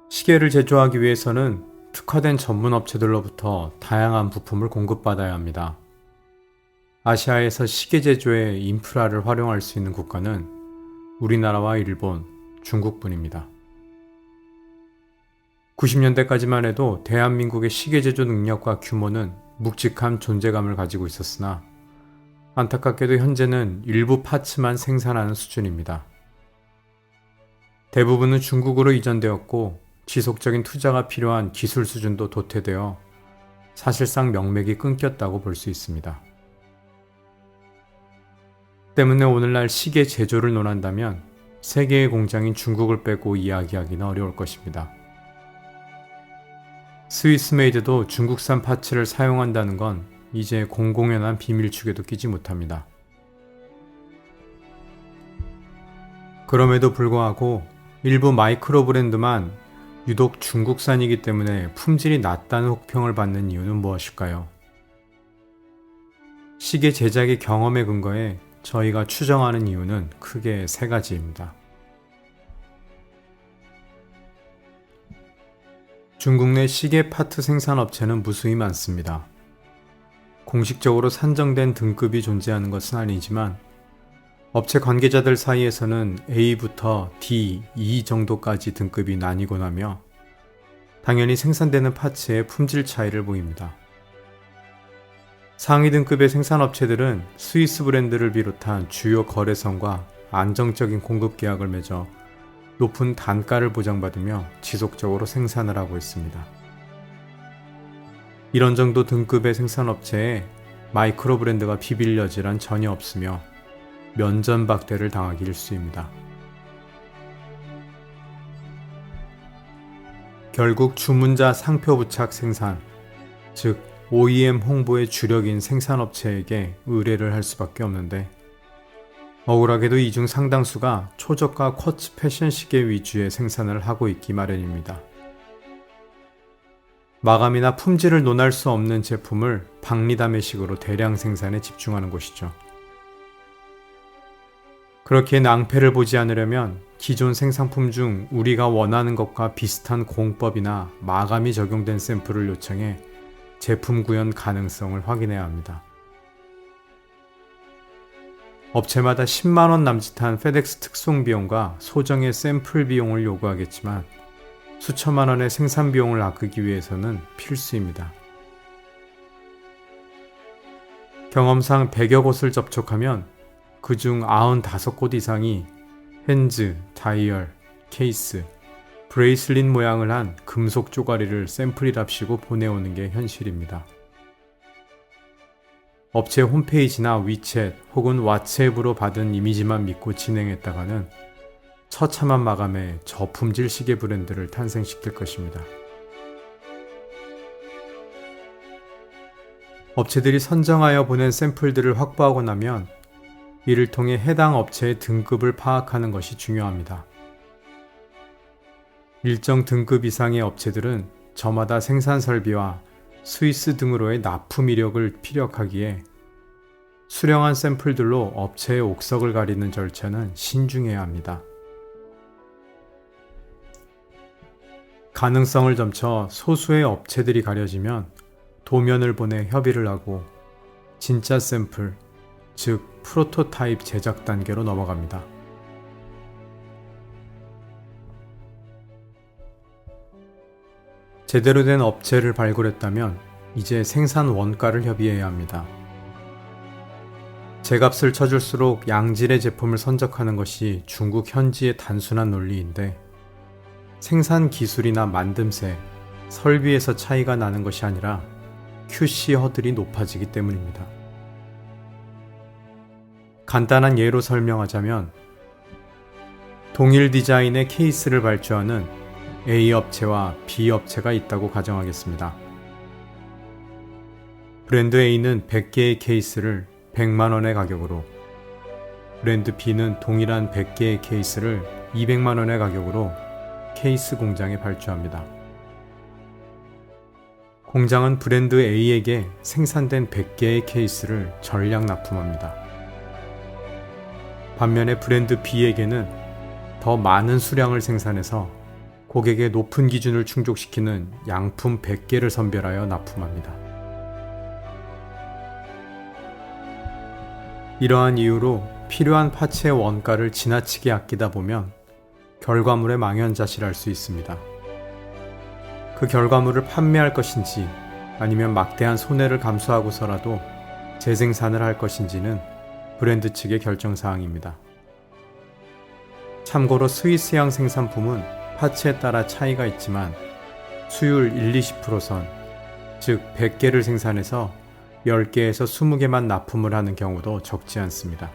시계를 제조하기 위해서는 특화된 전문 업체들로부터 다양한 부품을 공급받아야 합니다. 아시아에서 시계 제조의 인프라를 활용할 수 있는 국가는 우리나라와 일본, 중국뿐입니다. 90년대까지만 해도 대한민국의 시계 제조 능력과 규모는 묵직한 존재감을 가지고 있었으나 안타깝게도 현재는 일부 파츠만 생산하는 수준입니다. 대부분은 중국으로 이전되었고 지속적인 투자가 필요한 기술 수준도 도태되어 사실상 명맥이 끊겼다고 볼 수 있습니다. 때문에 오늘날 시계 제조를 논한다면 세계의 공장인 중국을 빼고 이야기하기는 어려울 것입니다. 스위스 메이드도 중국산 파츠를 사용한다는 건 이제 공공연한 비밀축에도 끼지 못합니다. 그럼에도 불구하고 일부 마이크로 브랜드만 유독 중국산이기 때문에 품질이 낮다는 혹평을 받는 이유는 무엇일까요? 시계 제작의 경험에 근거해 저희가 추정하는 이유는 크게 세 가지입니다. 중국 내 시계 파트 생산 업체는 무수히 많습니다. 공식적으로 산정된 등급이 존재하는 것은 아니지만 업체 관계자들 사이에서는 A부터 D, E 정도까지 등급이 나뉘곤 하며 당연히 생산되는 파츠의 품질 차이를 보입니다. 상위 등급의 생산업체들은 스위스 브랜드를 비롯한 주요 거래선과 안정적인 공급 계약을 맺어 높은 단가를 보장받으며 지속적으로 생산을 하고 있습니다. 이런 정도 등급의 생산업체에 마이크로 브랜드가 비빌 여지란 전혀 없으며 면전박대를 당하기 일쑤입니다. 결국 주문자 상표 부착 생산, 즉 OEM 홍보의 주력인 생산업체에게 의뢰를 할 수밖에 없는데 억울하게도 이 중 상당수가 초저가 쿼츠 패션 시계 위주의 생산을 하고 있기 마련입니다. 마감이나 품질을 논할 수 없는 제품을 박리담회식으로 대량 생산에 집중하는 곳이죠. 그렇게 낭패를 보지 않으려면 기존 생산품 중 우리가 원하는 것과 비슷한 공법이나 마감이 적용된 샘플을 요청해 제품 구현 가능성을 확인해야 합니다. 업체마다 10만원 남짓한 페덱스 특송 비용과 소정의 샘플 비용을 요구하겠지만 수천만 원의 생산 비용을 아끼기 위해서는 필수입니다. 경험상 100여 곳을 접촉하면 그중 95곳 이상이 핸즈, 다이얼, 케이스, 브레이슬릿 모양을 한 금속 쪼가리를 샘플이랍시고 보내오는 게 현실입니다. 업체 홈페이지나 위챗 혹은 왓츠앱으로 받은 이미지만 믿고 진행했다가는 처참한 마감에 저품질 시계 브랜드를 탄생시킬 것입니다. 업체들이 선정하여 보낸 샘플들을 확보하고 나면 이를 통해 해당 업체의 등급을 파악하는 것이 중요합니다. 일정 등급 이상의 업체들은 저마다 생산 설비와 스위스 등으로의 납품 이력을 피력하기에 수령한 샘플들로 업체의 옥석을 가리는 절차는 신중해야 합니다. 가능성을 점쳐 소수의 업체들이 가려지면 도면을 보내 협의를 하고 진짜 샘플, 즉 프로토타입 제작 단계로 넘어갑니다. 제대로 된 업체를 발굴했다면 이제 생산 원가를 협의해야 합니다. 제값을 쳐줄수록 양질의 제품을 선적하는 것이 중국 현지의 단순한 논리인데 생산 기술이나 만듦새, 설비에서 차이가 나는 것이 아니라 QC 허들이 높아지기 때문입니다. 간단한 예로 설명하자면 동일 디자인의 케이스를 발주하는 A 업체와 B 업체가 있다고 가정하겠습니다. 브랜드 A는 100개의 케이스를 100만원의 가격으로, 브랜드 B는 동일한 100개의 케이스를 200만원의 가격으로 케이스 공장에 발주합니다. 공장은 브랜드 A에게 생산된 100개의 케이스를 전량 납품합니다. 반면에 브랜드 B에게는 더 많은 수량을 생산해서 고객의 높은 기준을 충족시키는 양품 100개를 선별하여 납품합니다. 이러한 이유로 필요한 파츠의 원가를 지나치게 아끼다 보면 결과물에 망연자실할 수 있습니다. 그 결과물을 판매할 것인지 아니면 막대한 손해를 감수하고서라도 재생산을 할 것인지는 브랜드 측의 결정사항입니다. 참고로 스위스향 생산품은 파츠에 따라 차이가 있지만 수율 1-20%선, 즉 100개를 생산해서 10개에서 20개만 납품을 하는 경우도 적지 않습니다.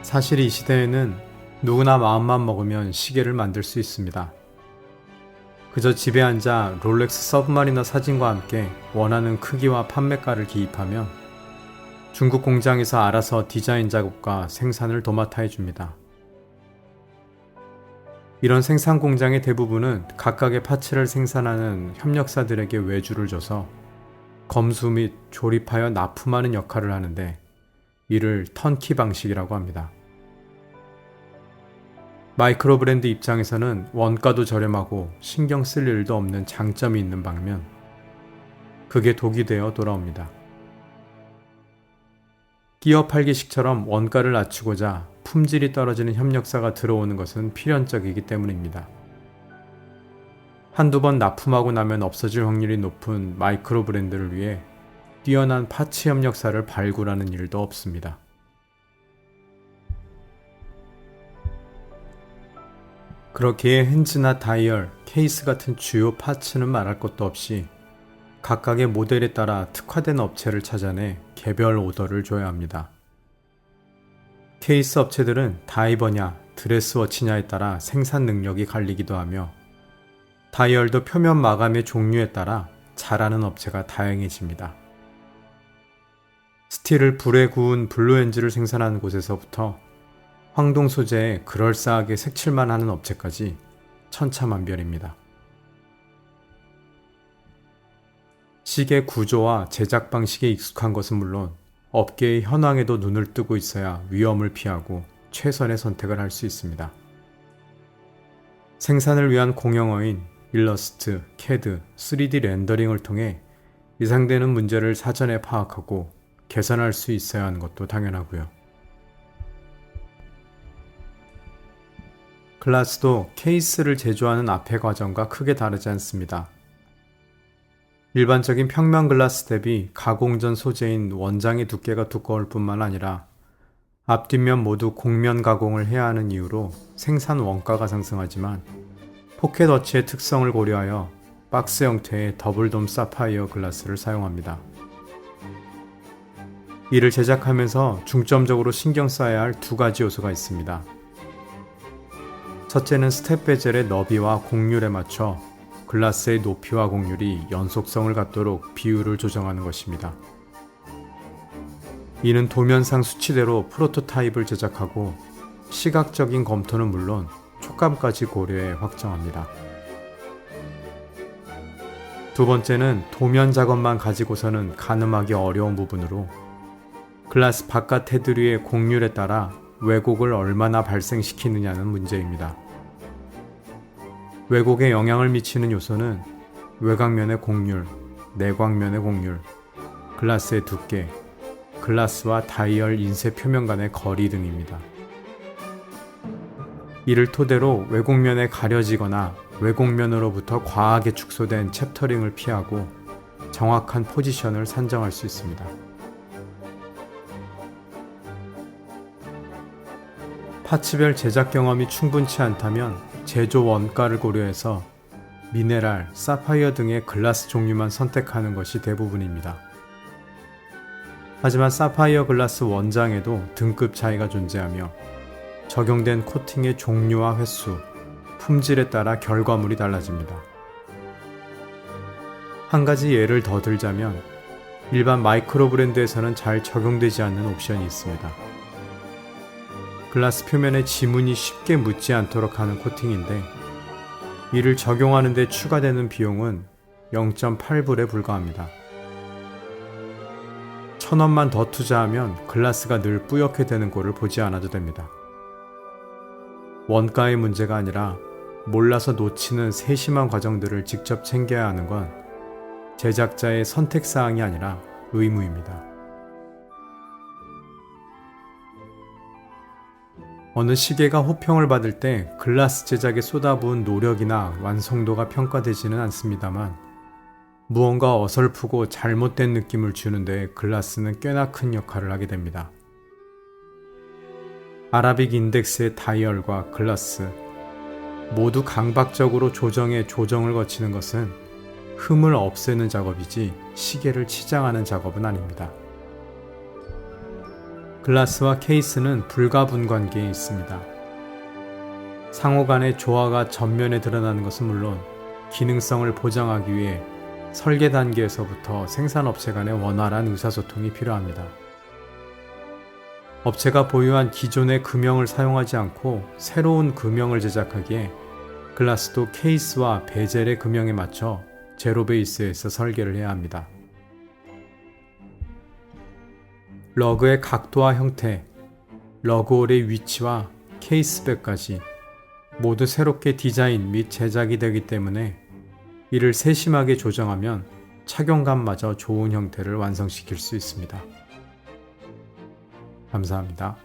사실 이 시대에는 누구나 마음만 먹으면 시계를 만들 수 있습니다. 그저 집에 앉아 롤렉스 서브마리너 사진과 함께 원하는 크기와 판매가를 기입하면 중국 공장에서 알아서 디자인 작업과 생산을 도맡아 해줍니다. 이런 생산 공장의 대부분은 각각의 파츠를 생산하는 협력사들에게 외주를 줘서 검수 및 조립하여 납품하는 역할을 하는데 이를 턴키 방식이라고 합니다. 마이크로 브랜드 입장에서는 원가도 저렴하고 신경 쓸 일도 없는 장점이 있는 반면 그게 독이 되어 돌아옵니다. 끼어 팔기식처럼 원가를 낮추고자 품질이 떨어지는 협력사가 들어오는 것은 필연적이기 때문입니다. 한두 번 납품하고 나면 없어질 확률이 높은 마이크로 브랜드를 위해 뛰어난 파츠 협력사를 발굴하는 일도 없습니다. 그렇기에 핸즈나 다이얼, 케이스 같은 주요 파츠는 말할 것도 없이 각각의 모델에 따라 특화된 업체를 찾아내 개별 오더를 줘야 합니다. 케이스 업체들은 다이버냐, 드레스워치냐에 따라 생산 능력이 갈리기도 하며 다이얼도 표면 마감의 종류에 따라 잘하는 업체가 다양해집니다. 스틸을 불에 구운 블루엔즈를 생산하는 곳에서부터 황동 소재에 그럴싸하게 색칠만 하는 업체까지 천차만별입니다. 시계 구조와 제작 방식에 익숙한 것은 물론 업계의 현황에도 눈을 뜨고 있어야 위험을 피하고 최선의 선택을 할 수 있습니다. 생산을 위한 공용어인 일러스트, CAD, 3D 렌더링을 통해 예상되는 문제를 사전에 파악하고 개선할 수 있어야 하는 것도 당연하고요. 글라스도 케이스를 제조하는 앞의 과정과 크게 다르지 않습니다. 일반적인 평면 글라스 대비 가공 전 소재인 원장의 두께가 두꺼울 뿐만 아니라 앞뒷면 모두 곡면 가공을 해야 하는 이유로 생산 원가가 상승하지만 포켓 워치의 특성을 고려하여 박스 형태의 더블돔 사파이어 글라스를 사용합니다. 이를 제작하면서 중점적으로 신경 써야 할 두 가지 요소가 있습니다. 첫째는 스텝 베젤의 너비와 곡률에 맞춰 글라스의 높이와 곡률이 연속성을 갖도록 비율을 조정하는 것입니다. 이는 도면상 수치대로 프로토타입을 제작하고 시각적인 검토는 물론 촉감까지 고려해 확정합니다. 두 번째는 도면 작업만 가지고서는 가늠하기 어려운 부분으로 글라스 바깥 테두리의 곡률에 따라 왜곡을 얼마나 발생시키느냐는 문제입니다. 왜곡에 영향을 미치는 요소는 외곽면의 곡률, 내곽면의 곡률, 글라스의 두께, 글라스와 다이얼 인쇄 표면 간의 거리 등입니다. 이를 토대로 왜곡면에 가려지거나 왜곡면으로부터 과하게 축소된 챕터링을 피하고 정확한 포지션을 산정할 수 있습니다. 파츠별 제작 경험이 충분치 않다면 제조 원가를 고려해서 미네랄, 사파이어 등의 글라스 종류만 선택하는 것이 대부분입니다. 하지만 사파이어 글라스 원장에도 등급 차이가 존재하며 적용된 코팅의 종류와 횟수, 품질에 따라 결과물이 달라집니다. 한 가지 예를 더 들자면 일반 마이크로 브랜드에서는 잘 적용되지 않는 옵션이 있습니다. 글라스 표면에 지문이 쉽게 묻지 않도록 하는 코팅인데 이를 적용하는 데 추가되는 비용은 0.8불에 불과합니다. 1,000원만 더 투자하면 글라스가 늘 뿌옇게 되는 꼴을 보지 않아도 됩니다. 원가의 문제가 아니라 몰라서 놓치는 세심한 과정들을 직접 챙겨야 하는 건 제작자의 선택사항이 아니라 의무입니다. 어느 시계가 호평을 받을 때 글라스 제작에 쏟아부은 노력이나 완성도가 평가되지는 않습니다만 무언가 어설프고 잘못된 느낌을 주는데 글라스는 꽤나 큰 역할을 하게 됩니다. 아라빅 인덱스의 다이얼과 글라스 모두 강박적으로 조정에 조정을 거치는 것은 흠을 없애는 작업이지 시계를 치장하는 작업은 아닙니다. 글라스와 케이스는 불가분 관계에 있습니다. 상호 간의 조화가 전면에 드러나는 것은 물론 기능성을 보장하기 위해 설계 단계에서부터 생산업체 간의 원활한 의사소통이 필요합니다. 업체가 보유한 기존의 금형을 사용하지 않고 새로운 금형을 제작하기에 글라스도 케이스와 베젤의 금형에 맞춰 제로 베이스에서 설계를 해야 합니다. 러그의 각도와 형태, 러그홀의 위치와 케이스백까지 모두 새롭게 디자인 및 제작이 되기 때문에 이를 세심하게 조정하면 착용감마저 좋은 형태를 완성시킬 수 있습니다. 감사합니다.